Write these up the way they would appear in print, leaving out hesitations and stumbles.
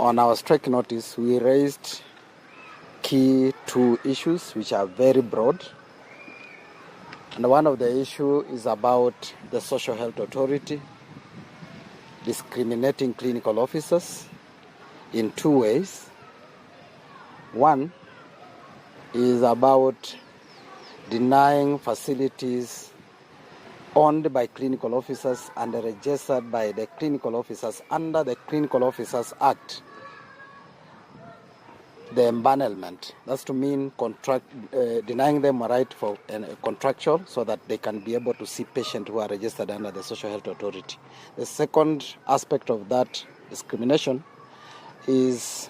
On our strike notice, we raised key two issues which are very broad. And one of the issues is about the Social Health Authority discriminating clinical officers in two ways. One is about denying facilities owned by clinical officers and registered by the clinical officers under the Clinical Officers Act, the empanelment. That's to mean denying them a right for contractual so that they can be able to see patients who are registered under the Social Health Authority. The second aspect of that discrimination is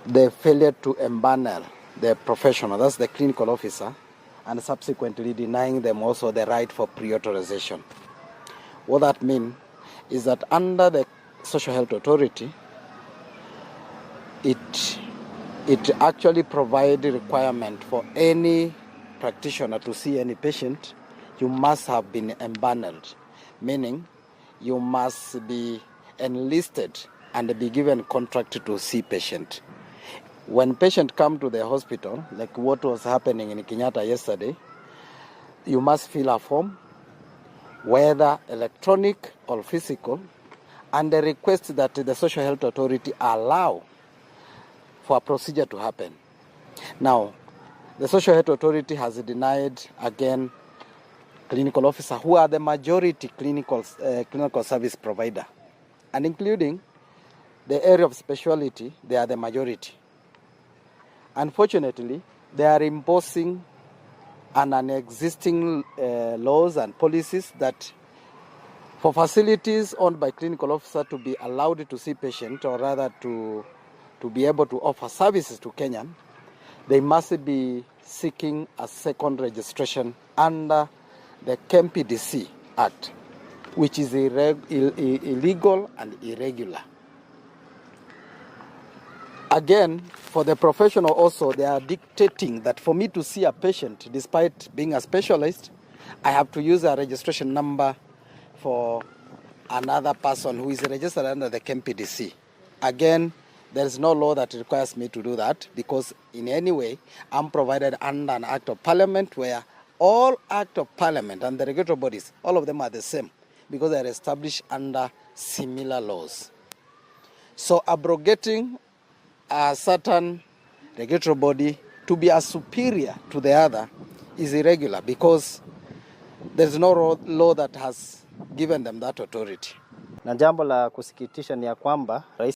the failure to empanel the professional, that's the clinical officer, and subsequently denying them also the right for pre-authorization. What that means is that under the Social Health Authority, it actually provides a requirement for any practitioner to see any patient. You must have been empaneled, meaning you must be enlisted and be given contract to see patient. When patient come to the hospital, like what was happening in Kenyatta yesterday, you must fill a form, whether electronic or physical, and the request that the Social Health Authority allow for a procedure to happen. Now, the Social Health Authority has denied, again, clinical officers who are the majority clinical service provider, and including the area of specialty, they are the majority. Unfortunately, they are imposing an existing laws and policies that for facilities owned by clinical officer to be allowed to see patient, or rather to be able to offer services to Kenyan, they must be seeking a second registration under the KMPDC Act, which is illegal and irregular. Again, for the professional also, they are dictating that for me to see a patient, despite being a specialist, I have to use a registration number for another person who is registered under the KMPDC. Again, there is no law that requires me to do that, because in any way, I'm provided under an Act of Parliament where all Act of Parliament and the regulatory bodies, all of them are the same, because they are established under similar laws. So abrogating a certain regulatory body to be as superior to the other is irregular, because there's no law that has given them that authority. Na jambo la kusikitisha ni ya kwamba